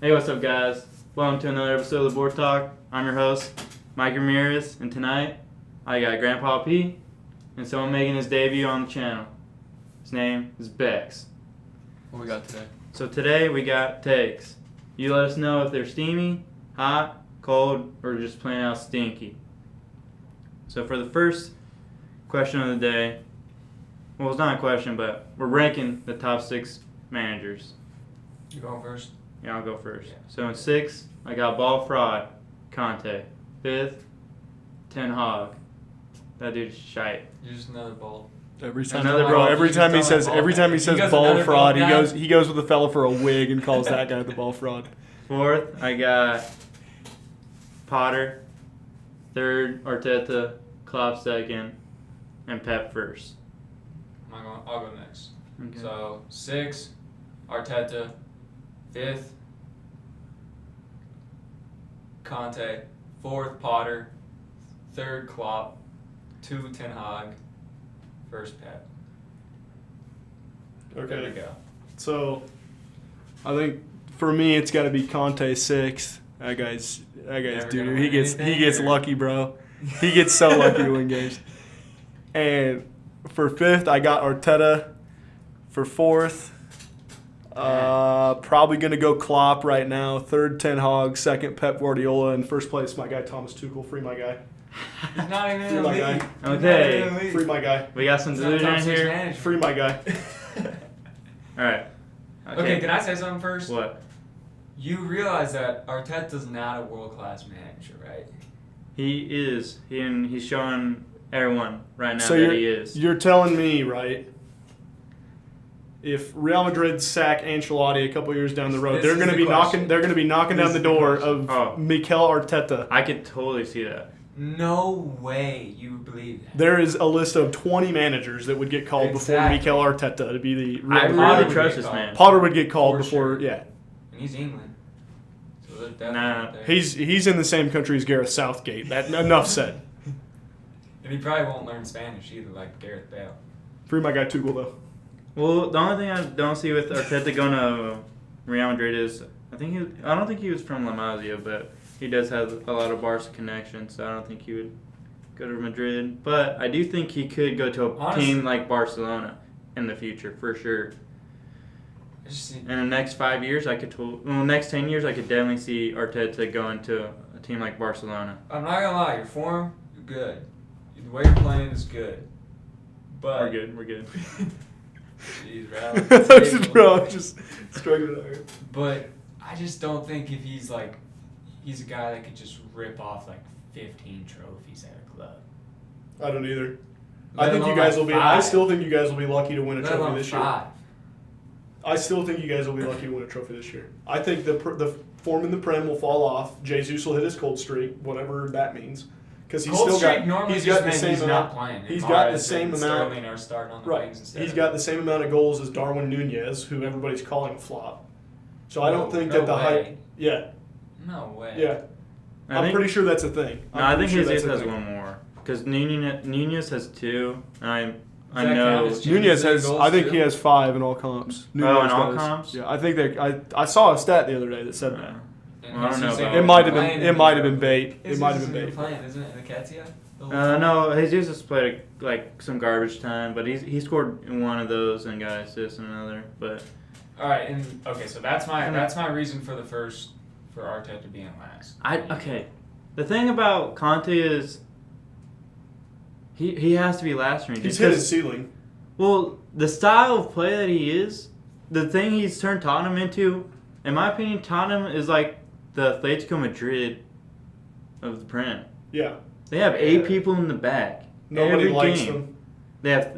Hey, what's up, guys? Welcome to another episode of the Board Talk. I'm your host, Mike Ramirez, and tonight I got Grandpa P and someone making his debut on the channel. His name is BECKS. What we got today? So today we got takes. You let us know if they're steamy, hot, cold, or just plain out stinky. So for the first question of the day, well, it's not a question, but we're ranking the top 6 managers. You going first? Yeah, I'll go first. Yeah. So in 6, I got Ball Fraud, Conte. 5th, Ten Hag. That dude's shite. You're just another ball. Every time, Another bro, ball. every time he says Goes ball another fraud, ball he goes with a fella for a wig and calls that guy the ball fraud. 4th, I got Potter. 3rd, Arteta. Klopp 2nd, and Pep 1st. I'll go next. Okay. So 6, Arteta. 5th, Conte. 4th, Potter. 3rd, Klopp. 2, Ten Hag. 1st, Pep. There we Okay, go. so I think for me it's got to be Conte 6th. That guy's Never dude. gonna He win gets anything, or- lucky, bro. He gets so lucky to win games. And for 5th, I got Arteta. For 4th, probably gonna go Klopp right now. 3rd, Ten Hag. 2nd, Pep Guardiola. And 1st place, my guy Thomas Tuchel. Free my guy. He's not even Free in the my league. guy. He's not Okay. even in the league. Free my guy. We got some He's not delusion top in 6 here. manager. Free my guy. Alright. Okay, can I say something first? What? You realize that Arteta's not a world-class manager, right? He is. He's showing everyone right now So that he is. You're telling me, right? If Real Madrid sack Ancelotti a couple years down the road, This they're is going to the be knocking. question. They're going to be knocking This down the is the door question. of Oh. Mikel Arteta. I could totally see that. No way you believe that. There is a list of 20 managers that would get called Exactly. before Mikel Arteta to be the. Real I Madrid. really would trust get this called. man. Potter would get called For before. sure. Yeah, And he's England. So they're definitely Nah. up there. he's in the same country as Gareth Southgate. That enough said. And he probably won't learn Spanish either, like Gareth Bale. Free my guy Tuchel though. Well, the only thing I don't see with Arteta going to Real Madrid is I don't think he was from La Masia, but he does have a lot of Barca connections, so I don't think he would go to Madrid. But I do think he could go to a Honestly- team like Barcelona in the future for sure. I just see, In the next 5 years, next 10 years, I could definitely see Arteta going to a team like Barcelona. I'm not gonna lie, your form, you're good. The way you're playing is good. But We're good. Jeez, right? Bro, I'm just struggling out here. But I just don't think if he's a guy that could just rip off like 15 trophies at a club. I don't either. Let I think you alone, guys like, will be. 5. I still think you guys will be lucky to win a Let trophy alone this year. 5. I still think you guys will be lucky to win a trophy this year. I think the form in the Prem will fall off. Jesus will hit his cold streak, whatever that means, because he's Cold still streak got. normally He's just got the means same he's amount. not playing. He's And got the Mahrez same and amount. Sterling are starting on the Right. wings instead. He's of- got the same amount of goals as Darwin Nunez, who everybody's calling a flop. So I don't think no that the way. hype. Yeah. No way. Yeah. I'm pretty sure that's a thing. I think pretty sure Jesus that's a has thing. one more because Nunez has 2, and I Does that know. count as Nunez has. goals I think too? he has 5 in all comps. in Nunez all does. comps? Yeah, I think that. I saw a stat the other day that said that. And Well, I don't know he's about It Oh, might have playing been. in It might have the- been bait. It Is might have he been even bait. playing, isn't it? The Katia? No, Jesus played like some garbage time, but he scored in one of those and got assists in another. But All right, and okay, so that's my reason for Arteta being last. okay, the thing about Conte is he has to be last for me. He's just hit 'cause- his ceiling. Well, the style of play that he is, the thing he's turned Tottenham into, in my opinion, Tottenham is like the Atletico Madrid of the Prem. Yeah. They have 8 people in the back. Nobody every likes game. them.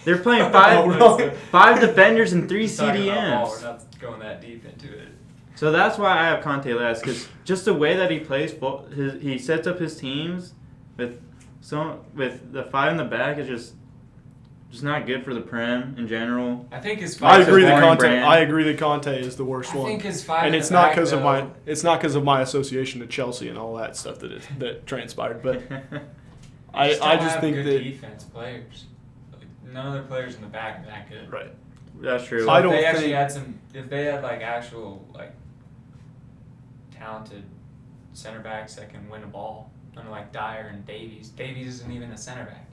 They're playing Oh, 5 really? 5 defenders and 3 He's talking about ball, CDMs. We're not going that deep into it. So that's why I have Conte last, because just the way that he plays, he sets up his teams with the 5 in the back is just not good for the Prem in general. I think his I five. agree that boring Conte. brand. I agree that Conte is the worst I one. think his 5. And in it's the not back, because of my. though, It's not because of my association to Chelsea and all that stuff that transpired. But I don't just have think good that. defense players. Like, none of their players in the back are that good. Right. That's true. So I if don't they actually think- had if they had like actual like talented center backs that can win a ball. Unlike Dyer and Davies. Davies isn't even a center back.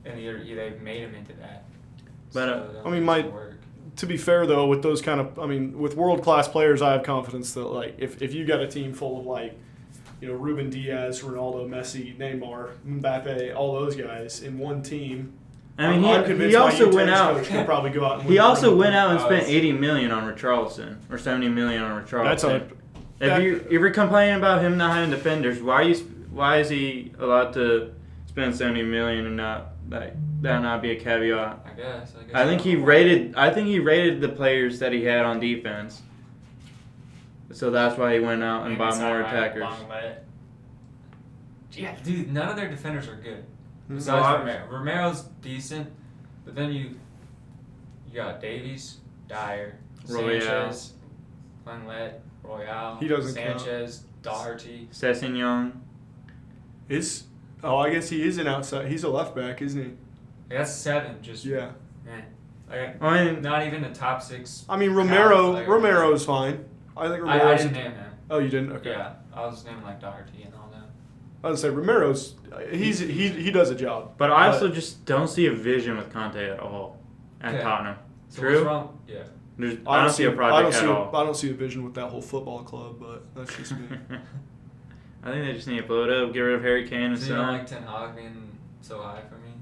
And they've made him into that. But, So I mean, to be fair though, with those kind of, I mean, with world-class players, I have confidence that like if you got a team full of like, you know, Ruben Diaz, Ronaldo, Messi, Neymar, Mbappe, all those guys in one team. I mean, I'm convinced he also my went U10s out. coach could probably go out and He win also the went out and Oh, spent it's- $80 million on Richarlison or $70 million on Richarlison. That's a If you're complaining about him not having defenders, why is he allowed to spend $70 million and not that not be a caveat? I guess. I think he rated the players that he had on defense. So that's why he went out and bought more attackers. Yeah, dude, none of their defenders are good. Mhm. Besides Romero. Romero's decent, but then you got Davies, Dyer, Royale. Sanchez, Lenglet, Royale, He doesn't count. Sanchez, Doherty. Sessignon. I guess he is an outside. He's a left back, isn't Like, that's 7. Just he? Yeah. Like, I mean, not even the top 6. I mean, Like- Romero's fine. I think I Romero's. didn't name him. Oh, you didn't? Okay. Yeah, I was naming like Doherty and all that. I would say Romero's. He does a job. but I also just don't see a vision with Conte at all at Okay. Tottenham. So True? what's wrong? Yeah. I don't see a project at all. I don't see a vision with that whole football club, but that's just me. I think they just need to blow it up, get rid of Harry Kane and So you don't Son. like Ten Hag being so high for me?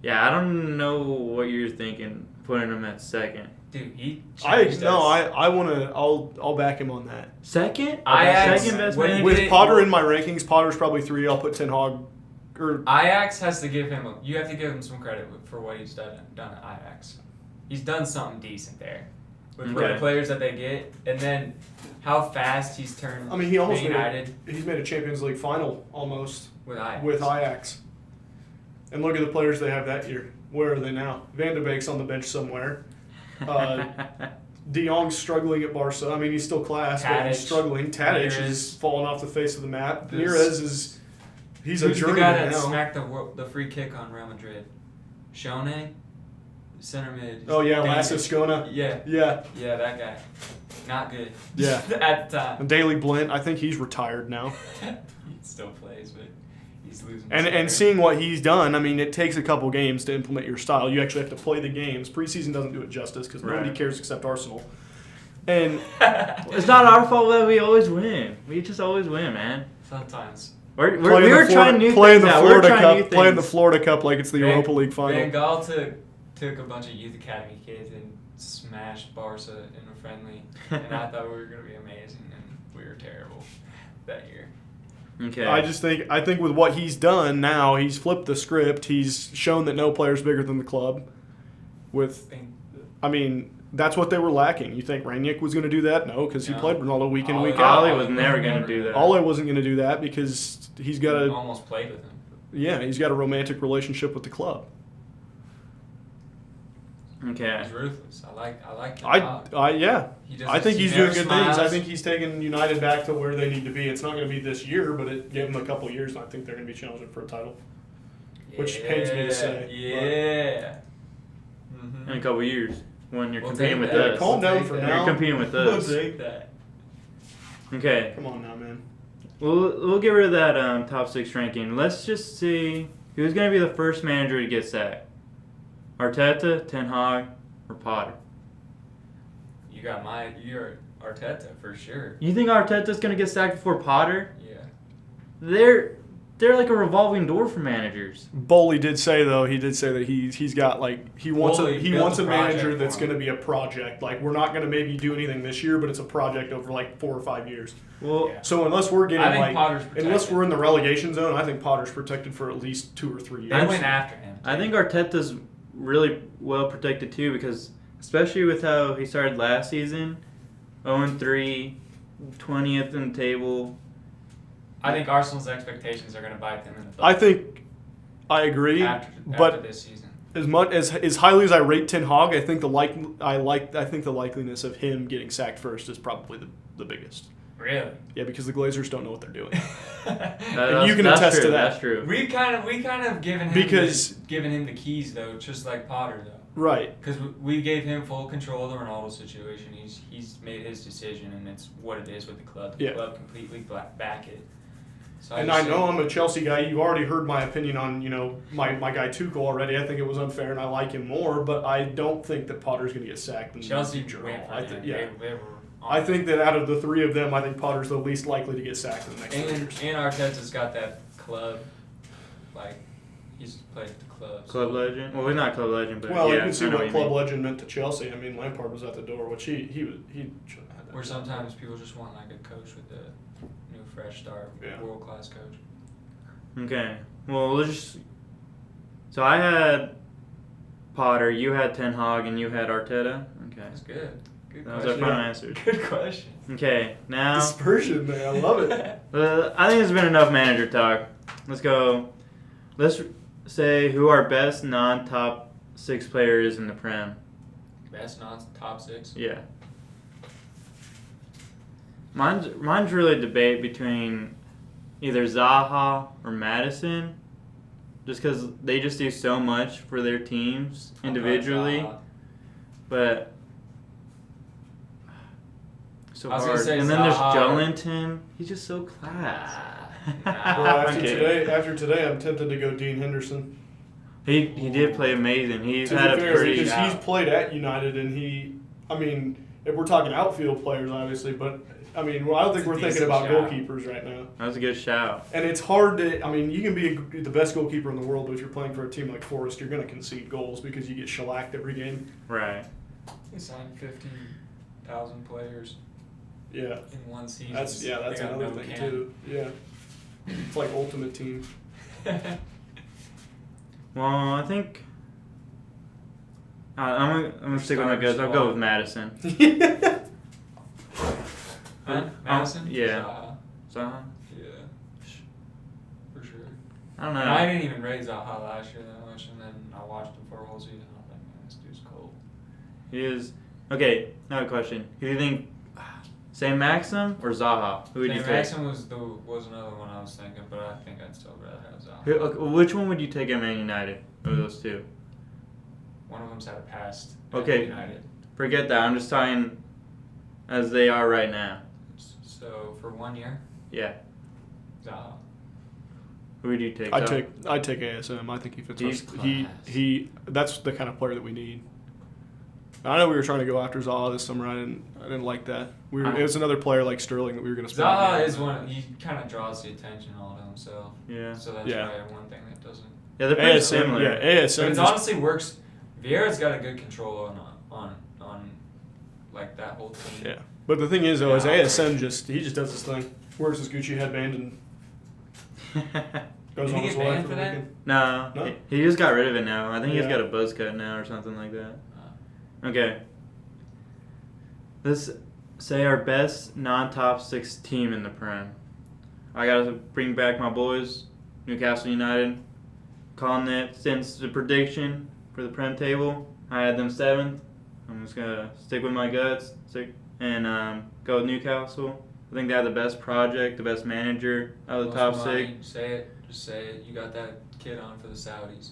Yeah, I don't know what you're thinking, putting him at second. Dude, he I changed us. want to. I'll back him on that. Second? Ajax, Second best when man? he With did- Potter in my rankings, Potter's probably 3. I'll put Ten Hag. Or Ajax has to give him. You have to give him some credit for what he's done at Ajax. He's done something decent there with Okay. the players that they get, and then how fast he's turned. I mean, he almost Man made United he's made a Champions League final almost with Ajax. with Ajax. And look at the players they have that year. Where are they now? Van de Beek's on the bench somewhere. De Jong's struggling at Barca. I mean, he's still class, but he's Tadic. struggling. Tadic Neres. is falling off the face of the map. This- Neres is he's a Who's the guy journeyman that now. smacked the free kick on Real Madrid? Shone, center mid. Oh yeah, Dangerous. Lassus Skona. Yeah, Yeah, that guy. Not good. Yeah. At the time. and Daley Blint. I think he's retired now. He still plays, but he's losing. And his and seeing what he's done, I mean, it takes a couple games to implement your style. You actually have to play the games. Preseason doesn't do it justice because nobody Right. cares except Arsenal. And It's not our fault that we always win. We just always win, man. Sometimes. We were trying new playing things the out. We were Florida trying new Cup, playing the things. Florida Cup like it's the Europa League Van final. Gaal took a bunch of youth academy kids and smashed Barca in a friendly, and I thought we were gonna be amazing, and we were terrible that year. Okay. I think with what he's done now, he's flipped the script. He's shown that no player's bigger than the club. I mean, that's what they were lacking. You think Rangnick was going to do that? No, because he No. played Ronaldo week in, week out. Ollie was never going to do that. Ole wasn't going to do that because he's got a Almost played with him. he's got a romantic relationship with the club. Okay. He's ruthless. I like the I dog. He doesn't- I think he he's never doing good smiles. things. I think he's taking United back to where they need to be. It's not going to be this year, but it gave them a couple years, and I think they're going to be challenging for a title. which pains me to say, Yeah. In a couple years, when you're We'll competing take with that. us. Calm down take for that. now. You're competing with We'll us. take that. Okay. Come on now, man. We'll get rid of that top 6 ranking. Let's just see who's going to be the first manager to get sacked. Arteta, Ten Hag, or Potter. You're Arteta for sure. You think Arteta's going to get sacked before Potter? Yeah. They're like a revolving door for managers. Bowley did say though, he did say that he's got like he wants Bowley a built a manager project that's for him. going to be a project. Like we're not going to maybe do anything this year, but it's a project over like 4 or 5 years. Well, Yeah. So unless we're getting I think like Potter's protected. unless we're in the relegation zone, I think Potter's protected for at least 2 or 3 They years. went after him. I think Arteta's really well protected too, because especially with how he started last season, 0-3, 20th in the table. I think Arsenal's expectations are going to bite them in the butt. I think I agree, after but this season. as much as highly as I rate Ten Hag, I think the likeliness of him getting sacked first is probably the biggest. Really? Yeah, because the Glazers don't know what they're doing. That's- you can that's attest true, to that. That's true. We kind of given him Because- given him the keys though, just like Potter though. Right. Because we gave him full control of the Ronaldo situation. He's made his decision, and it's what it is with the club. The club completely back it. So And I know I'm a Chelsea guy. You've already heard my opinion on, my guy Tuchel already. I think it was unfair, and I like him more. But I don't think that Potter's going to get sacked in Chelsea the future. went for him. Yeah. They were I think that out of the three of them, I think Potter's the least likely to get sacked in the next 3 years. And Arteta's got that club, he's played at the club. Club legend? Well, he's not club legend, but Well, yeah, you can see I know what you club mean. legend meant to Chelsea. I mean, Lampard was at the door, which he should have had that. Where sometimes people just want a coach with a new fresh start, world class coach. Okay. Well, let's just. So I had Potter, you had Ten Hag, and you had Arteta. Okay. That's good. Good That was our question. final answers. Good question. Okay. Now. Dispersion there. I love it. I think it's been enough manager talk. Let's go. Let's say who our best non-top 6 player is in the Prem. Best non-top 6? Yeah. Mine's really a debate between either Zaha or Madison, just because they just do so much for their teams individually. But so I was gonna hard. say And then there's Zaha. Joelinton. He's just so class. Well, I'm kidding. after today, I'm tempted to go Dean Henderson. He did play amazing. He's To had be a fair, pretty. because he's played at United, and if we're talking outfield players, obviously, but I don't think It's a we're thinking decent about shout. goalkeepers right now. That was a good shout. And it's hard to, you can be the best goalkeeper in the world, but if you're playing for a team like Forest, you're going to concede goals because you get shellacked every game. Right. He signed 15,000 players Yeah. in one season. That's They got another no thing, can. too. Yeah. It's like Ultimate Team. Well, I think I'm gonna stick with my guts. I'll go with Madison. Huh? Madison? Yeah. Zaha. Zaha? Yeah. For sure. I don't know. And I didn't even rate Zaha last year that much, and then I watched him for a whole season. I was like, man, this dude's cold. He is. Okay, another question. Who do you think? Say Maxim or Zaha? Who would you take? Maxim was another one I was thinking, but I think I'd still rather have Zaha. Which one would you take at Man United of those two? One of them's had a past. Okay. United. Forget that. I'm just talking as they are right now. So for 1 year, Yeah. Zaha. Who would you take? I'd Zaha? take ASM. I think he fits He's us. class. He that's the kind of player that we need. I know we were trying to go after Zaha this summer. I didn't like that. It was another player like Sterling that we were going to spend. Zaha is one. He kind of draws the attention all to himself. Yeah. So that's Yeah. probably one thing that doesn't. Yeah, they're pretty ASM, similar. yeah, ASM. But it just- honestly works. Vieira's got a good control on like that whole team. Yeah, but the thing is though, is Yeah. ASM he just does his thing. Wears his Gucci headband and goes Did on he his get way banned for for the that? weekend. No, No? he just got rid of it now. I think he's Yeah. got a buzz cut now or something like that. Okay. Let's say our best non-top 6 team in the Prem. I gotta bring back my boys, Newcastle United. Calling it since the prediction for the Prem table. I had them 7th. I'm just gonna stick with my guts and go with Newcastle. I think they have the best project, the best manager out of the top Most 6. money, say it. Just say it. You got that kid on for the Saudis.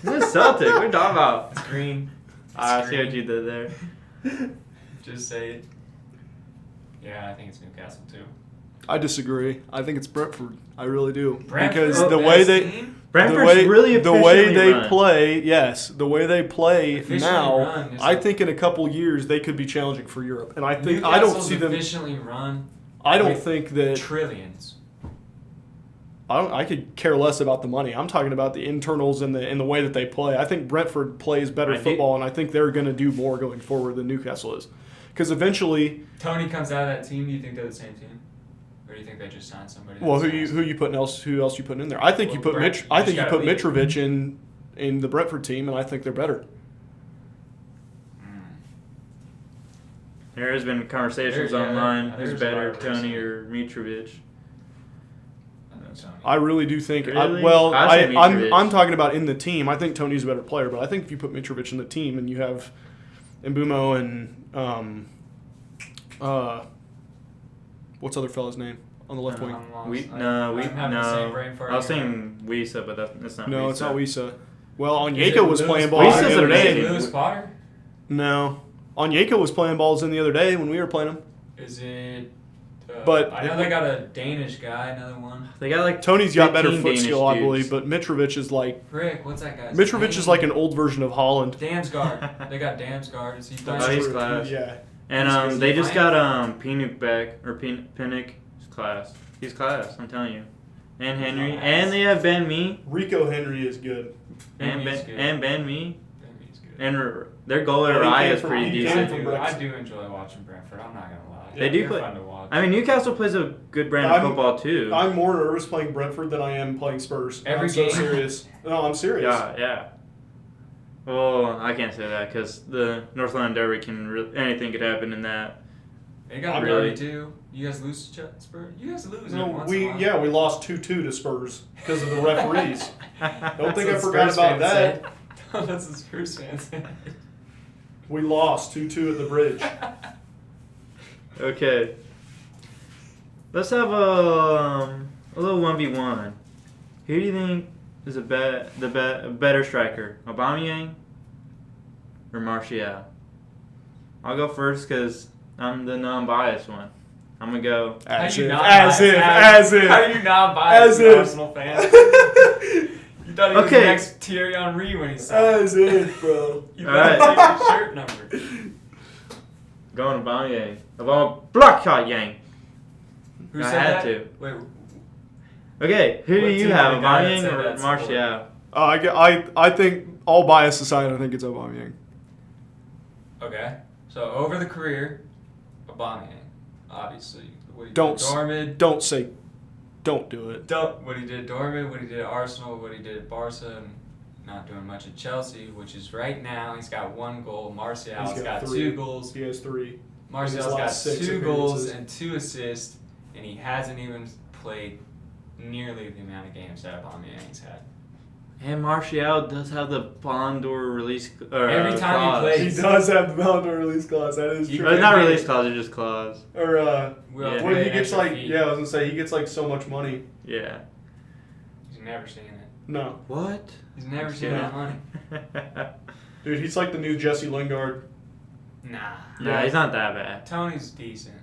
This is Celtic. What are you talking about? It's green. I see what you did there. Just say it. Yeah, I think it's Newcastle too. I disagree. I think it's Brentford. I really do. Brentford, Because the best way they team? Brentford's really the way efficiently they run. play, yes, the way they play Efficiently now, run is I like- think in a couple years they could be challenging for Europe. And I think I don't Newcastle's see them. efficiently run I don't with think that. trillions. I could care less about the money. I'm talking about the internals and the way that they play. I think Brentford plays better I do- football, and I think they're going to do more going forward than Newcastle is. Because eventually, Tony comes out of that team. Do you think they're the same team, or do you think they just signed somebody? well, that's who else you putting in there? I think Well, you put Brent- I you think you just put gotta lead. Mitrovic in the Brentford team, and I think they're better. There has been conversations There- yeah, online. there's Who's a better, lot of Tony recent- or Mitrovic? I think Tony. I really do think. Really? I'm I'd say Mitrovic. talking about in the team. I think Tony's a better player, but I think if you put Mitrovic in the team and you have Mbumo and what's the other fella's name on the left wing? I'm lost. We I'm no. having the same No. brain fart I was here. saying Wisa, but that's not. No, Wisa. it's not Wisa. Well, Is Onyeka it was Lewis playing Potter? balls Reese the is other amazing. day. Lewis Potter? No. Onyeka was playing balls in the other day when we were playing him. Is it? But I know they got a Danish guy, another one. They got like Tony's got better 15 foot Danish skill, I dudes. believe, but Mitrovic is like Rick, what's that guy's Mitrovic name? is like an old version of Holland. Damsgaard. They got Damsgaard. Is he playing? Oh, he's true. class. Yeah. And He's they just playing? got Pinnock back or Pinnock. He's class. He's class. I'm telling you. And Henry, Nice. and they have Ben Mee Rico Henry is good. and Mee's Ben good. and Ben Mee, He's good. and their goalie Yeah, he Rye came is from- pretty he I came decent. from do, I Brexit. do enjoy watching Brentford. I'm not gonna lie. They do They're play- fun to watch. I mean, Newcastle plays a good brand of I'm- football too. I'm more nervous playing Brentford than I am playing Spurs. Every I'm so game? serious. No, I'm serious. Yeah. Well, I can't say that because the North London Derby anything could happen in that. They got Really? really too. You guys lose to Spurs. You guys lose. No, every once in a while. we lost 2-2 to Spurs because of the referees. Don't think I That's what forgot Spurs about fans that. say. That's what Spurs fans say. We lost 2-2 at the bridge. Okay. Let's have a little 1v1. Who do you think is a better striker, Aubameyang or Martial? I'll go first because I'm the non-biased one. I'm gonna go. How As you if, not as biased? if, as if. How are you not biased, As an if. Arsenal fan? You thought he was Okay. the next Thierry Henry when he signed. As if, bro. You All better right. take your shirt number. Going Aubameyang. Aubameyang. Who I said had that? to. Wait, Okay, who What do you team have, are the guy that Aubameyang said or that's Martial? I think, all bias aside, I think it's Aubameyang. okay. So over the career, Aubameyang, obviously. What he Don't did at Dortmund, Don't do it. what he did at Dortmund, what he did at Arsenal, what he did at Barca, and not doing much at Chelsea, which is right now he's got 1 goal. Martial's He's got three. 2 goals. He has 3. Martial's his got last 6 2 goals appearances. and 2 assists, and he hasn't even played nearly the amount of games that Aubameyang's had. And Martial does have the Ballon d'Or release. Every time clause. he plays- He does have the Ballon d'Or release clause. That is He true. But it's not Yeah. release clause, it's just clause. Or Yeah. well, he gets like I was gonna say he gets like so much money. Yeah. He's never seen it. No, What? He's never seen Yeah. that money. dude, he's like the new Jesse Lingard. Nah. Yeah, he's not that bad. Tony's decent.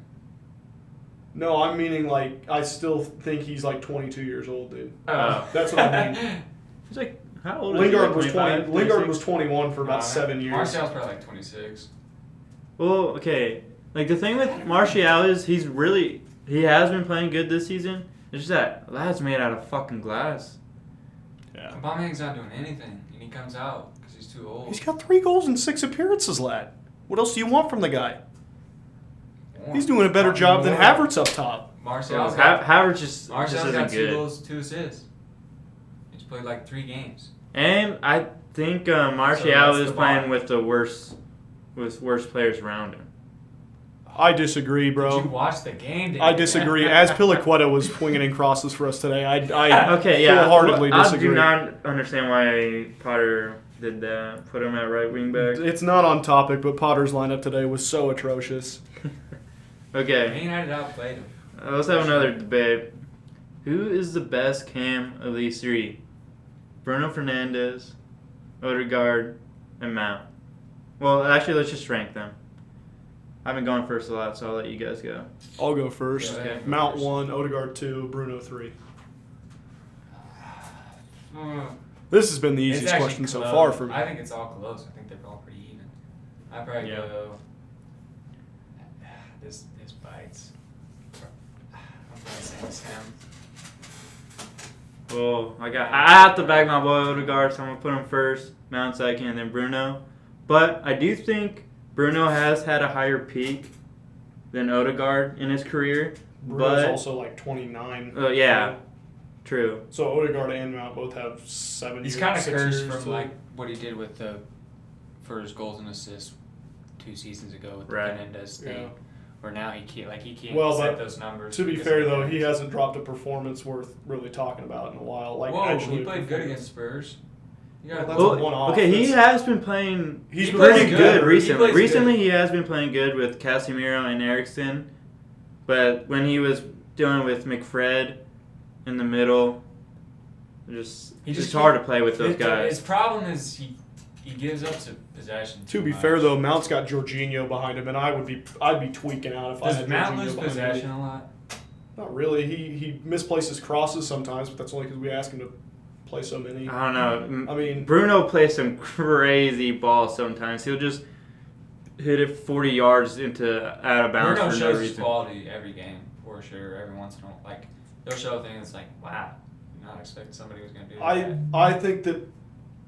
No, I'm meaning like I still think he's like 22 years old, dude. Oh. That's what I mean. He's like, how old Lingard is was he? 20. Lingard was 21 for about 7 years. Martial's probably like 26. Well, okay. Like, the thing with Martial is he has been playing good this season. It's just that lad's made out of fucking glass. Yeah. Aubameyang's not doing anything, and he comes out because he's too old. He's got 3 goals and 6 appearances, lad. What else do you want from the guy? He's doing a better job than Havertz up top. Martial's got, Havertz just Martial's isn't got 2 good. goals, 2 assists. He's played like 3 games. And I think So Martial that's is the playing bar. with worse players around him. I disagree, Did you bro. watch the game? Did I you? disagree. As Piliqueta was swinging in crosses for us today, I Okay, yeah. wholeheartedly I disagree. do not understand why Potter did that. Put him at right wing back. It's not on topic, but Potter's lineup today was so atrocious. Okay. Man United outplayed him. Let's have another debate. Who is the best cam of these 3? Bruno Fernandes, Odegaard, and Mount. Well, actually, let's just rank them. I've been going first a lot, so I'll let you guys go. I'll go first. Yeah, Okay. Mount 1, Odegaard 2, Bruno 3. This has been the It's easiest actually question so close. far for me. I think it's all close. I think they're all pretty even. I'd probably Yeah. go. This bites. I'm probably saying Sam. Well, I have to back my boy Odegaard, so I'm gonna put him first, Mount second, and then Bruno. But I do think Bruno has had a higher peak than Odegaard in his career. Bruno's but also like 29. yeah, true. So Odegaard and Mount both have 7 years. He's kind of 6 cursed years from to- like what he did with for his goals and assists 2 seasons ago with the Right. Fernandez thing. Yeah. Where now he can't Well, set but those numbers. To be because fair, of though, the he injuries. hasn't dropped a performance worth really talking about in a while. Like, Whoa, actually, he a played good performance. against Spurs. You Well, gotta that's a one-off. Okay, he That's- has been playing He's He pretty plays good, good. He recently. plays Recently, good. he has been playing good with Casemiro and Eriksson. But when he was dealing with McFred in the middle, It's hard to play with those guys. His problem is he gives up possession. To be fair though, Mount's got Jorginho behind him, and I'd be tweaking out if I had Does Mount Jorginho lose behind possession him. a lot? Not really. He misplaces crosses sometimes, but that's only because we ask him to play so many. I don't know. I mean, Bruno plays some crazy balls sometimes. He'll just hit it 40 yards out of bounds Bruno for no shows his reason. quality every game for sure. Every once in a while, like they'll show things like, wow, not expecting somebody was going to do that. I think that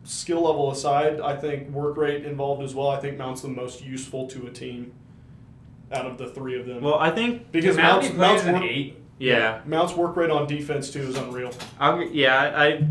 skill level aside, I think work rate involved as well. I think Mount's the most useful to a team out of the three of them. Well, I think because Mount's Mount's an work, 8. yeah. Mount's work rate on defense too is unreal. I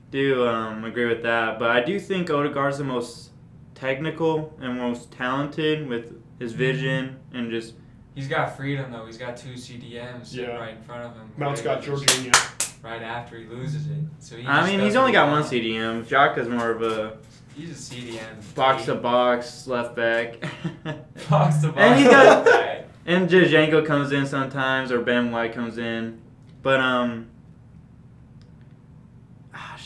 do agree with that, but I do think Odegaard's the most technical and most talented with his vision and just. He's got freedom though. He's got 2 CDMs sitting right in front of him. Mount's got Jorginho. Right after he loses it, so he's only got one CDM. Xhaka's more of a. He's a CDM. Box to box left back. Box to box. And he's got. Right. And Zinchenko comes in sometimes, or Ben White comes in, but I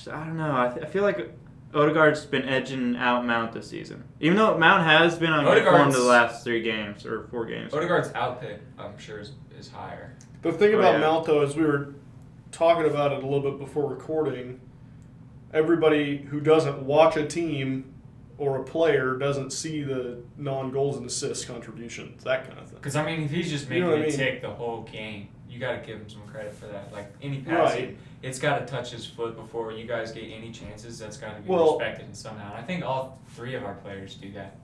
don't know. I feel like Odegaard's been edging out Mount this season, even though Mount has been on good form the last 3 games or 4 games. Odegaard's outpick, I'm sure, is higher. The thing about Mount though is we were talking about it a little bit before recording. Everybody who doesn't watch a team or a player doesn't see the non-goals and assists contributions, that kind of thing. Because, I mean, if he's just making it tick the whole game, you got to give him some credit for that. Like, any passing, it's got to touch his foot before you guys get any chances. That's got to be respected in somehow. And I think all 3 of our players do that.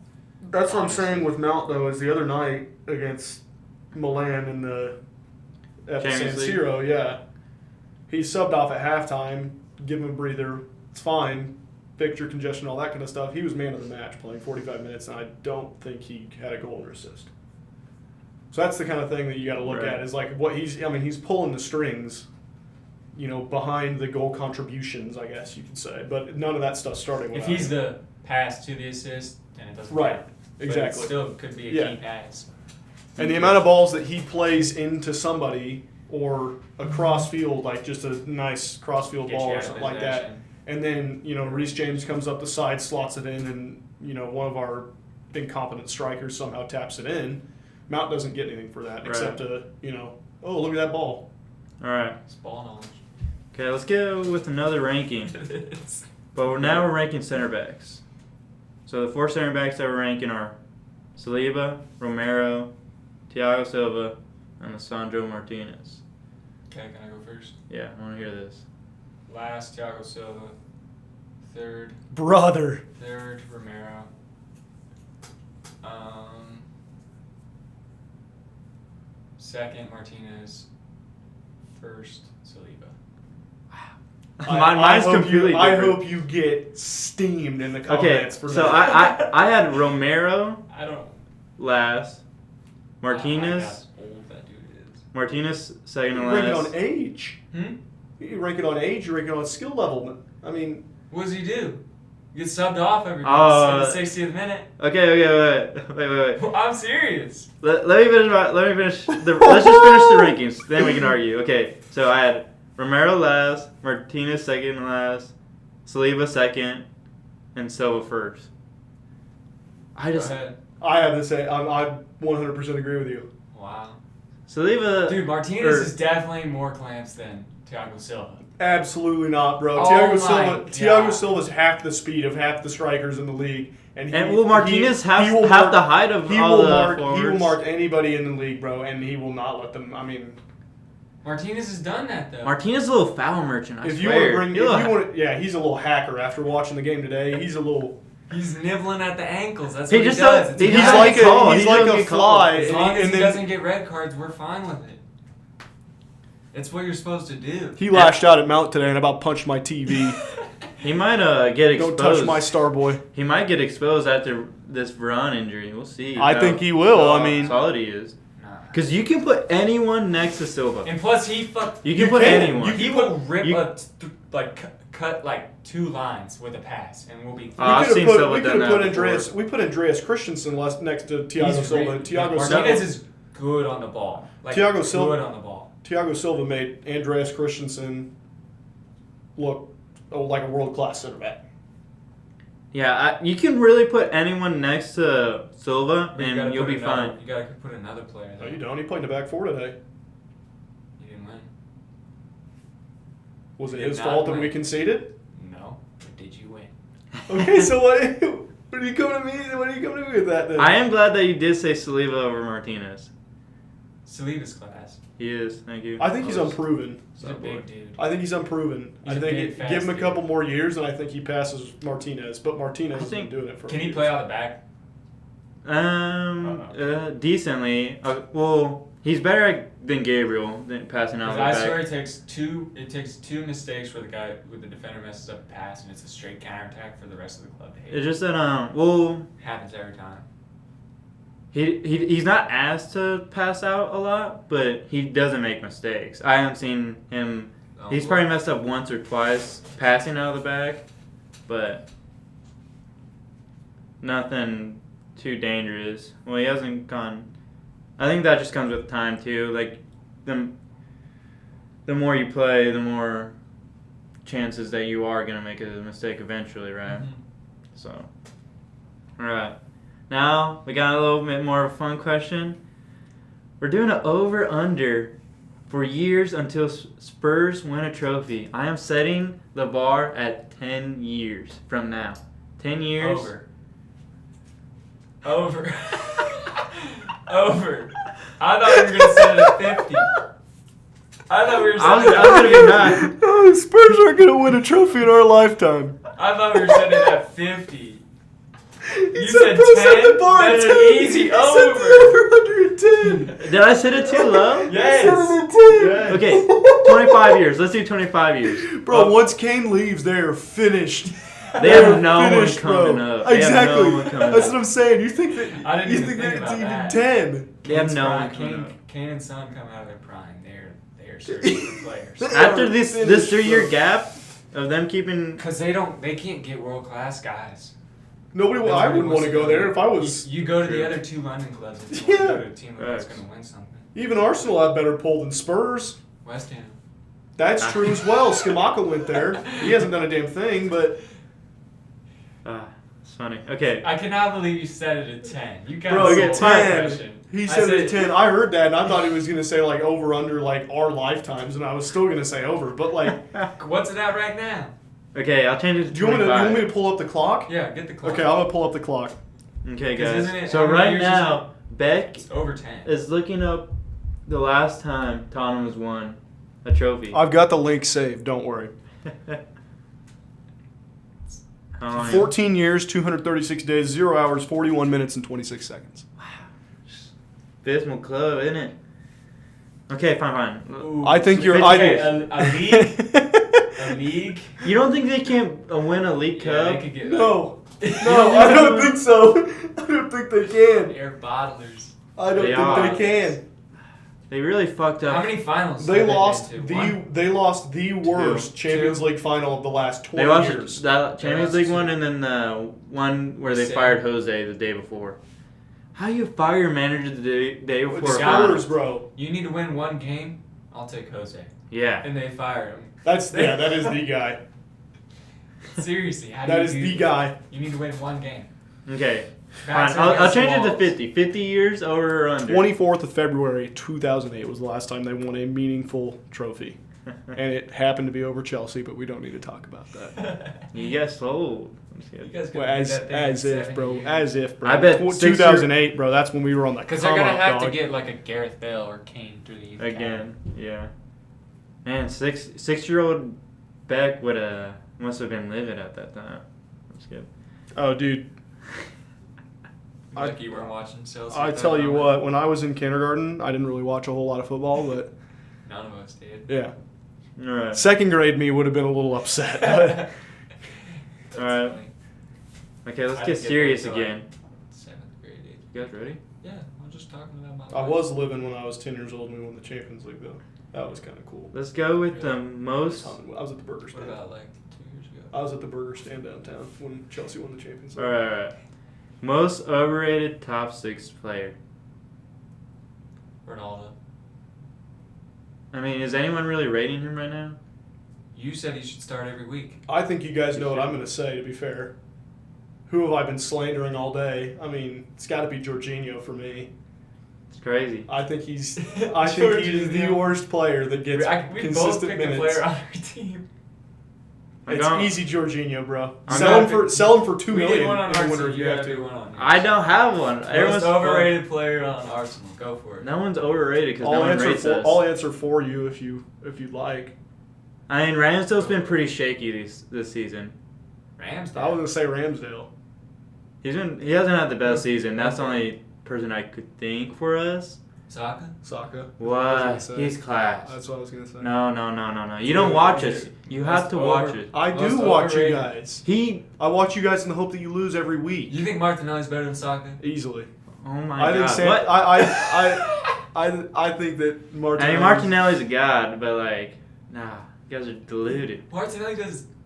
That's what I'm saying with Mount, though, is the other night against Milan in at the San Siro, he subbed off at halftime, give him a breather. It's fine. Fixture congestion, all that kind of stuff. He was man of the match, playing 45 minutes, and I don't think he had a goal or assist. So that's the kind of thing that you got to look at is like what he's pulling the strings, behind the goal contributions, I guess you could say. But none of that stuff's starting with If he's the pass to the assist, then it doesn't right. count. Exactly. But it still could be a key pass. And the amount of balls that he plays into somebody or a cross field, like just a nice cross field ball or something like that. And then, Reece James comes up the side, slots it in, and, one of our incompetent strikers somehow taps it in. Mount doesn't get anything for that except oh, look at that ball. All right. It's ball knowledge. Okay, let's go with another ranking. But now we're ranking center backs. So the 4 center backs that we're ranking are Saliba, Romero, Thiago Silva, and Lisandro Martinez. Okay, can I go first? Yeah, I want to hear this. Last, Thiago Silva. Third, Romero. Second, Martinez. First, Saliba. Mine's completely different. I hope you get steamed in the comments for that. So I had Romero I don't. last. Martinez. How old that dude is. Martinez second to You rank it last. on age. You rank it on age. You rank it on skill level. I mean, what does he do? Get subbed off every in the 60th minute. Okay, wait. I'm serious. Let me finish. Let's just finish the rankings. Then we can argue. Okay, so I had Romero last, Martinez second to last, Saliba second, and Silva first. Go ahead. I have to say, I 100% agree with you. Wow. Saliba. Dude, Martinez is definitely more clamps than Thiago Silva. Absolutely not, bro. Oh Thiago Silva's half the speed of half the strikers in the league, Martinez has half the height of all the forwards. He will mark anybody in the league, bro, and he will not let them. I mean, Martinez has done that though. Martinez is a little foul merchant. I he's a little hacker. After watching the game today, he's nibbling at the ankles. That's he what just he does. He's like a fly. As long as he doesn't get red cards, we're fine with it. It's what you're supposed to do. He lashed out at Mount today and about punched my TV. He might get exposed. Don't touch my star boy. He might get exposed after this Varane injury. We'll see. I think he will. I mean, solid he is. Because you can put anyone next to Silva. And plus, You can put anyone. He will rip cut like 2 lines with a pass, and we'll be. We could put Andreas Christensen next to Thiago Silva. Martinez is good on the ball. Thiago Silva good on the ball. Thiago Silva made Andreas Christensen look like a world-class center back. Yeah, you can really put anyone next to Silva, But and you'll be fine. You gotta put another player No, there. you don't. He played in the back four today. You didn't win. Was it You did his not fault that win. we conceded? No. But did you win? Okay, so what are you coming to me? What are you coming to me with that then? I am glad that you did say Saliba over Martinez. Saliba's class. He is. Thank you. I think he's unproven. He's a big dude. I think he's unproven. He's I a think big, fast give him a dude. couple more years, and I think he passes Martinez. But Martinez has been doing it for. Can he years. play out the back? Decently. Well, he's better than Gabriel than passing out Because the I swear back. it takes two mistakes where the defender messes up a pass and it's a straight counterattack for the rest of the club to hate. It's just that it Happens every time. he's not asked to pass out a lot, but he doesn't make mistakes. I haven't seen him. He's probably messed up once or twice passing out of the back, but nothing too dangerous. Well, he hasn't gone. I think that just comes with time too. Like the more you play, the more chances that you are gonna make a mistake eventually, right? Mhm. So, all right. Now we got a little bit more of a fun question. We're doing an over/under for years until Spurs win a trophy. I am setting the bar at 10 years from now. 10 years. Over. Over. I thought we were gonna set it at 50. I thought we were I was setting it gonna be at 50. nine. Oh, Spurs aren't going to win a trophy in our lifetime. I thought we were setting it at 50. You said Bro, set 10? the bar at That's 10. an easy He over. set the over under 10. Did I set it too low? Yes. Yes. Okay, 25 years. Let's do 25 years. Bro, once Kane leaves, they are finished. They have no one finished, coming bro. up. They have Exactly. no one coming That's up. what I'm saying. You think that? I didn't you even think think that it's about even that. 10? They have Kane's no prime. one coming up. Kane and Son come out of their prime. They are searching for players. After are this finished, 3-year bro. gap of them keeping. Because they can't get world class guys. Nobody. I wouldn't want to go there if I was. You go to True. the other two London clubs if you want to go to a team that's Facts. going to win something. Even Arsenal have better pull than Spurs. West Ham. That's true as well. Skamaka went there. He hasn't done a damn thing, but It's funny. Okay. I cannot believe you said it at 10. You got bro, to at 10. He said it at 10. I heard that, and I thought he was gonna say like over under like our lifetimes, and I was still gonna say over. But like, What's it at right now? Okay, I'll change it to do you want 25. me to pull up the clock? Yeah, get the clock. Okay, I'm gonna pull up the clock. Okay, 'Cause guys. isn't it- So how many right years is now, Beck It's over 10. is looking up the last time Tottenham has won a trophy. I've got the link saved. Don't worry. How long? 14 years, 236 days, 0 hours, 41 minutes, and 26 seconds. Abysmal club, isn't it? Okay, fine. Ooh, I think you're. Okay, a league? A league? You don't think they can win a League Yeah, Cup? they could get No, like, no, I don't think so. I don't think they can. air bottlers. I don't They think are. they can. They really fucked up. How many finals? They have lost been to? they lost the worst Champions League final of the last 20 They lost years. that Champions Yeah, League that's one true. and then the one where they Same. fired Jose the day before. How you fire your manager the day With before? Spurs, bro. You need to win one game. I'll take Jose. Yeah. And they fire him. That is the guy. Seriously, how do That you is do the that? guy. You need to win one game. Okay. Bats Fine. I'll against change it to walls. 50. 50 years over or under. 24th of February 2008 was the last time they won a meaningful trophy. And it happened to be over Chelsea, but we don't need to talk about that. You get sold. I'm just You kidding. guys Well, gonna do that thing as in if, 7 bro. years. As if, bro. I bet 2008, bro. That's when we were on the Because come they're gonna up, have dog. to get like a Gareth Bale or Kane through the youth Again, yeah. Man, 6-year-old Beck must have been livid at that time. That's good. Oh, dude. Like you weren't watching Chelsea. I at that tell you moment. what, when I was in kindergarten, I didn't really watch a whole lot of football, but None of us did. yeah. All right. Second grade me would have been a little upset. But That's All right. funny. Okay, let's I get didn't serious there till, again. 7th grade. You guys ready? Yeah, I'm just talking about my I life. was living when I was 10 years old and we won the Champions League, though. That was kind of cool. Let's go with the Really? most. I was at the burger What stand. about like 2 years ago? I was at the burger stand downtown when Chelsea won the Champions All League. right, all right. Most overrated top 6 player. Ronaldo. I mean, is anyone really rating him right now? You said he should start every week. I think you guys know what I'm going to say, to be fair. Who have I been slandering all day? I mean, it's got to be Jorginho for me. It's crazy. I think he's the worst player that gets We consistent both picked minutes. a player on our team. It's easy, Jorginho, bro. I'm Sell not- him for $2 We million did one on in the our winter team. if You you have gotta do to. one on yours. I don't have one. Most overrated player on Arsenal. Go for it. No one's overrated because no one rates us. I'll answer for you if you'd like. I mean, Ramsdale's been pretty shaky this season. Ramsdale. I was gonna say Ramsdale. He hasn't had the best season. That's the only person I could think for us. Saka. What? He's class. That's what I was gonna say. No. You don't watch us. You have to watch it. I do Most watch you overrated. guys. I watch you guys in the hope that you lose every week. You think Martinelli's better than Saka? Easily. Oh my I god. think What? I think that Martinelli. I mean, Martinelli's a god, but like, nah, you guys are deluded.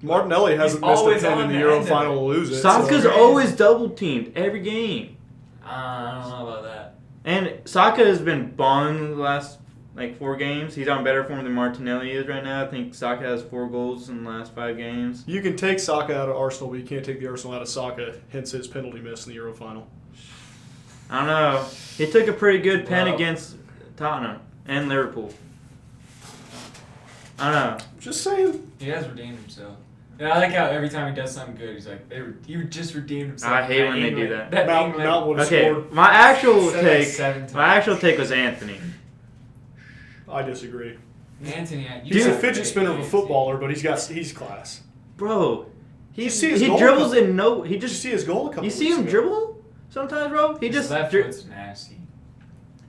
Martinelli hasn't missed a always pin on in the the Euro end of final it. to lose it. Saka's so. always double teamed every game, I don't know about that. and Saka has been balling the last like 4 games. He's on better form than Martinelli is right now. I think Saka has 4 goals in the last 5 games. You can take Saka out of Arsenal, but you can't take the Arsenal out of Saka. Hence his penalty miss in the Euro final. I don't know. He took a pretty good pen Wow. against Tottenham and Liverpool. I don't know. Just saying. He has redeemed himself. And I like how every time he does something good, he's like, he just redeemed himself. I hate when they do that. Mount would have Okay, scored. my actual Said that take. 7 times. My actual take was Anthony. I disagree. Anthony, He's a fidget spinner of a footballer, but he's class. Bro, he see his goal dribbles a couple- in no. He Did you just see his goal a couple you see weeks him ago? dribble sometimes, bro. He His just left foot's nasty.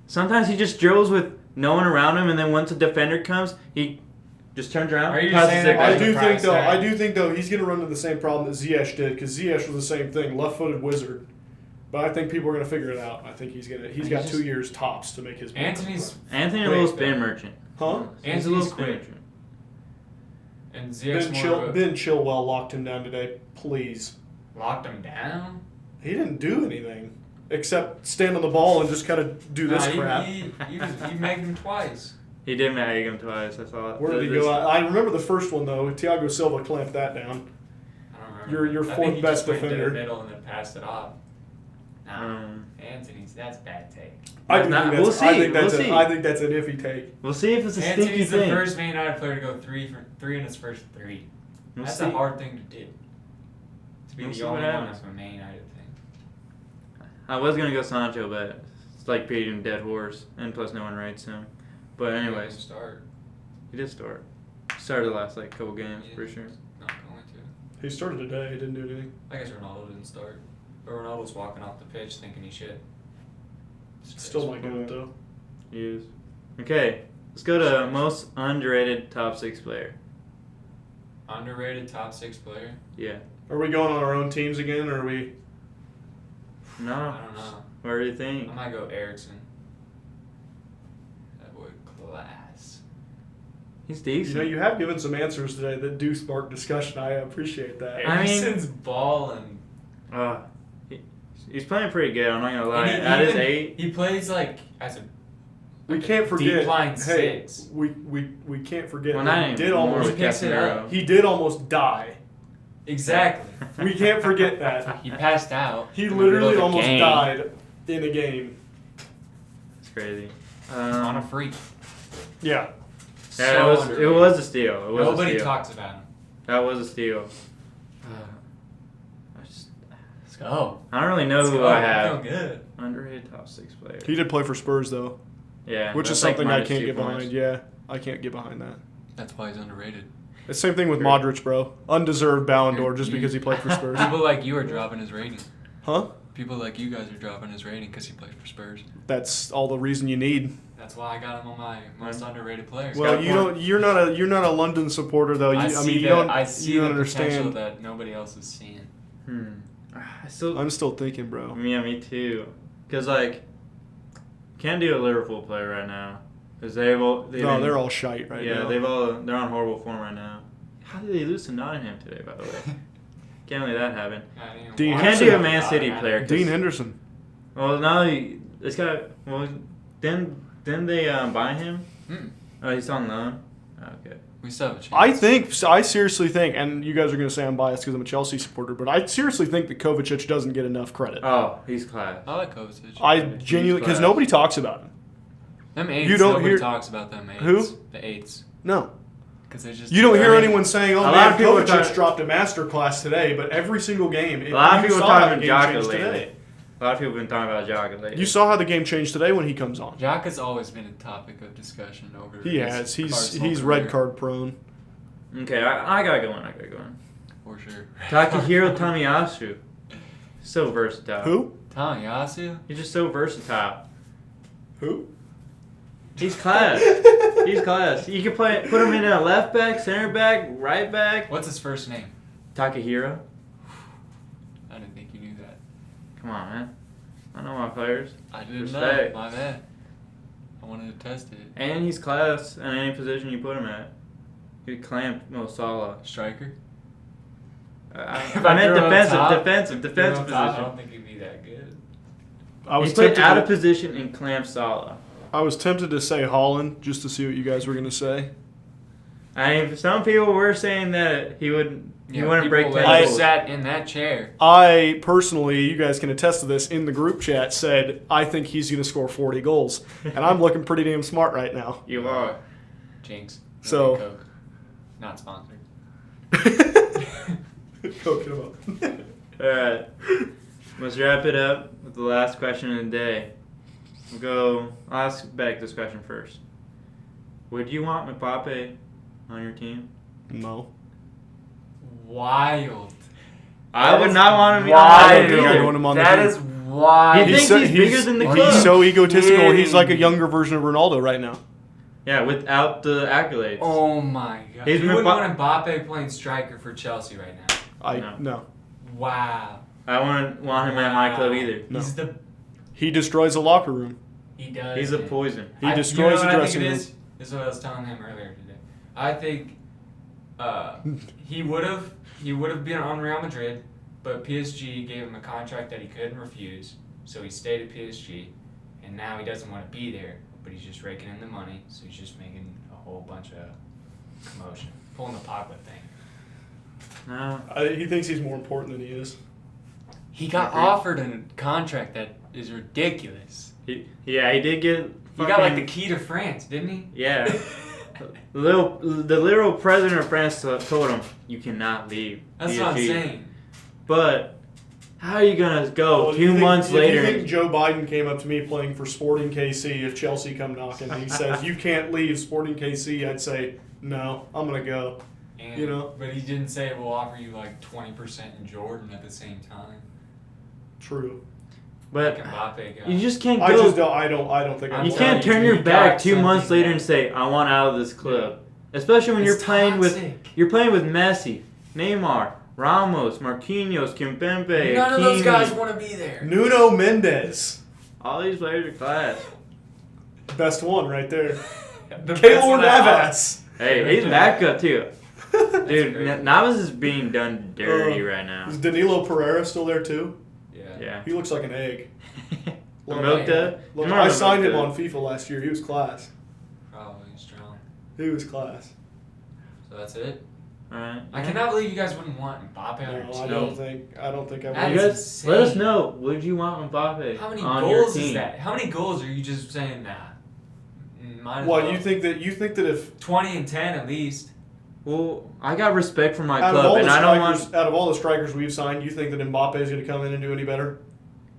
sometimes he just dribbles with no one around him, and then once a defender comes, he just turns around. Are you passes saying it that back. I do think though he's gonna run into the same problem that Ziyech did, because Ziyech was the same thing, left-footed wizard. But I think people are gonna figure it out. I think he's got just- 2 years tops to make his. Anthony's Anthony a quick, little spin though. merchant. Huh? He's a little Anthony's spin quick. merchant. And Ziyech's Ben Chilwell locked him down today. Please. locked him down. He didn't do anything except stand on the ball and just kind of do this Nah, crap. He megged him twice. He did mag him twice. I thought. Where did he go? I remember the first one though. Thiago Silva clamped that down. I don't remember. Your I think fourth he best just went into defender. the middle and then passed it off. Nah, Um, Anthony's that's bad take. I do Not- think we'll that's, see, I think that's we'll see. I think that's an iffy take. We'll see if it's a stinky Anthony's the thing. first Man United player to go 3 in his first 3. We'll That's see. a hard thing to do. To be We'll see the what only one happens. that's a Man United thing. I was gonna go Sancho, but it's like beating a dead horse, and plus no one rates him. But He anyways, didn't start. he did start. Started the last like couple games Yeah. for sure. Not going to. He started today. He didn't do anything. I guess Ronaldo didn't start. But Ronaldo's walking off the pitch thinking he should. Still might do it though. He is. Okay, let's go to most underrated top 6 player. Underrated top 6 player? Yeah. Are we going on our own teams again, or are we? No. I don't know. What do you think? I might go Ericsson. That boy class. He's You decent. know, you have given some answers today that do spark discussion. I appreciate that. I mean- Ericsson's balling. He's playing pretty good. I'm not gonna lie. And he At his even- age, He plays like as a We can't forget. deep line Hey, 6. we can't forget. well, that not he did anymore almost with picks it Casemiro. up. he did almost die. Exactly. We can't forget that. He passed out. He in the middle literally of a almost game died in a game. It's crazy. on a freak. Yeah. Yeah, it was a steal. It was Nobody a steal. talks about him. That was a steal. Let's go. I don't really know Let's who go. I feel have. good. Underrated top 6 player. He did play for Spurs though, Yeah. which is that's like something I minus can't 2 get points. behind. Yeah, I can't get behind that. That's why he's underrated. It's the same thing with Sure. Modric, bro. Undeserved Ballon d'Or just You- because he played for Spurs. People like you are dropping his rating. Huh? People like you guys are dropping his rating because he played for Spurs. That's all the reason you need. That's why I got him on my most underrated players. Well, got you one. don't. You're not a London supporter though. I I see mean, you that. don't. I see you the don't potential understand. that nobody else is seeing. I still. I'm still thinking, bro. Yeah, me too. Cause like, can't do a Liverpool player right now. Cause they're all shite right now. they're on horrible form right now. How did they lose to Nottingham today, by the way? Can't believe that happened. I didn't even Dean watch Can't Henderson. do a it. Man City player. 'cause- Dean Henderson. Well, now it's got. Well, then they buy him. Hmm. Oh, he's on loan. Oh, okay. We still have a chance. I seriously think, and you guys are going to say I'm biased because I'm a Chelsea supporter, but I seriously think that Kovacic doesn't get enough credit. Oh, he's class. I like Kovacic. I genuinely, because nobody talks about him. Them eights, You don't nobody hear- talks about them eights. Who? The eights. No. Because they just. You don't hear I mean, anyone saying, "Oh a lot man, of people Kovacic dropped a masterclass today," but every single game, A lot of you people saw talking how about the game Jaka changed lately. today. A lot of people have been talking about Jaka lately. You saw how the game changed today when he comes on. Jaka's always been a topic of discussion over. He his has. Arsenal He's red career, card prone. Okay, I gotta go in. for sure. Takahiro Tomiyasu. So versatile. Who? Tanayasu? He's just so versatile. Who? He's class. He's class. You can put him in a left back, center back, right back. What's his first name? Takahiro. I didn't think you knew that. Come on, man. I know my players. I didn't Respect. know. My bad. I wanted to test it. And he's class in any position you put him at. He clamped Mo Salah. Striker? I If meant I threw him up top, defensive I position. don't think he'd be that good. I was He put tempted. out of position and clamped Salah. I was tempted to say Holland just to see what you guys were going to say. I mean, some people were saying that he wouldn't people break that 10 goals. sat in that chair. I personally, you guys can attest to this, in the group chat said, I think he's going to score 40 goals. And I'm looking pretty damn smart right now. You are. Jinx. So- Coke. Not sponsored. Coke him up. Alright. Let's wrap it up with the last question of the day. I'll ask Beck this question first. Would you want Mbappe on your team? No. Wild. I would not want him I on don't think I'd either. want him on the That team. is wild. He thinks he's bigger than the club. He's so egotistical. Dude. He's like a younger version of Ronaldo right now. Yeah, without the accolades. Oh my god. He's You wouldn't Mbappe- want Mbappe playing striker for Chelsea right now. No. Wow. I wouldn't want him at my club either. No. He's the. He destroys the locker room. He does. He's a man. poison. He You destroys know the what dressing I room. think it is? This is what I was telling him earlier today. I think he would have been on Real Madrid, but PSG gave him a contract that he couldn't refuse, so he stayed at PSG, and now he doesn't want to be there, but he's just raking in the money, so he's just making a whole bunch of commotion, pulling the Pogba thing. No. He thinks he's more important than he is. He got offered a contract that is ridiculous. He did get. He got like the key to France, didn't he? Yeah. The literal president of France told him, "You cannot leave." That's PSG." what I'm saying. But how are you gonna go Well, you 2 think- months later? If you think Joe Biden came up to me playing for Sporting KC, if Chelsea come knocking, and he says, you can't leave Sporting KC, I'd say, no, I'm going to go. And, You know? But he didn't say we'll offer you like 20% in Jordan at the same time. True. But Like Mbappe got. you just can't I go. just don't. I don't think. I'm You I'm can't telling turn you, your he back got 2 months something later that- and say, "I want out of this club." Especially when It's you're playing with toxic. Messi, Neymar, Ramos, Marquinhos, Kimpembe, None of those Hakimi. guys want to be there. Nuno Mendes, All these players are class. best one right there. The best Keylor one I- Navas. Hey, he's backup too. Dude, crazy. Navas is being done dirty right now. Is Danilo Pereira still there too? Yeah. Yeah. He looks like an egg. Milk Dud? Look, Remember I signed Milk him Dud? on FIFA last year. He was class. Probably strong. He was class. So that's it. Alright. I cannot believe you guys wouldn't want Mbappe on your No, team. I don't think. I don't think I That would. You is guys, insane. let us know. Would you want Mbappe How many on your goals team? is that? How many goals are you just saying? Nah. Might as What well. you think that if 20 and 10 at least. Well, I got respect for my out of all club, the and I don't strikers, want. out of all the strikers we've signed, you think that Mbappe is going to come in and do any better?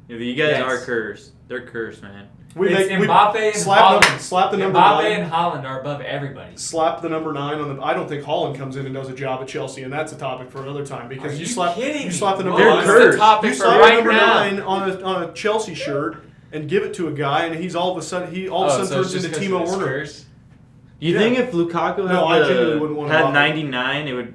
If you guys Yes. are cursed, they're cursed, man. It's Mbappe and slap Haaland. slap the number Mbappe 9. and Haaland are above everybody. Slap the number 9 on the. I don't think Holland comes in and does a job at Chelsea, and that's a topic for another time because Are you you slap kidding you me? slap the number They're 9. cursed. The topic You for slap right the number now. 9 on a Chelsea shirt and give it to a guy, and he's all of a sudden turns into Timo Werner. You Yeah. think if Lukaku No, I genuinely wouldn't want had Mbappe. 99, it would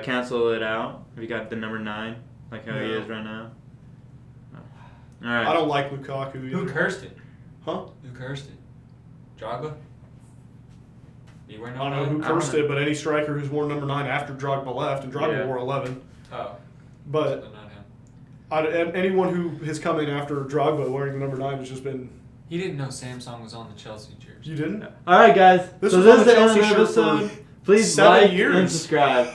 cancel it out if he got the number 9, like how he No. is right now. All I right. don't like Lukaku Who either. cursed it? Huh? Who cursed it? Drogba? You wear I don't know who I don't cursed know. it, but any striker who's worn number 9 after Drogba left, and Drogba Yeah. wore 11. Oh, But so not him. anyone who has come in after Drogba wearing the number 9 has just been He didn't know Samsung was on the Chelsea jersey. You didn't? All right, guys. This so was this on is the the end of Chelsea the shirt for episode. Please 7 like years. and subscribe.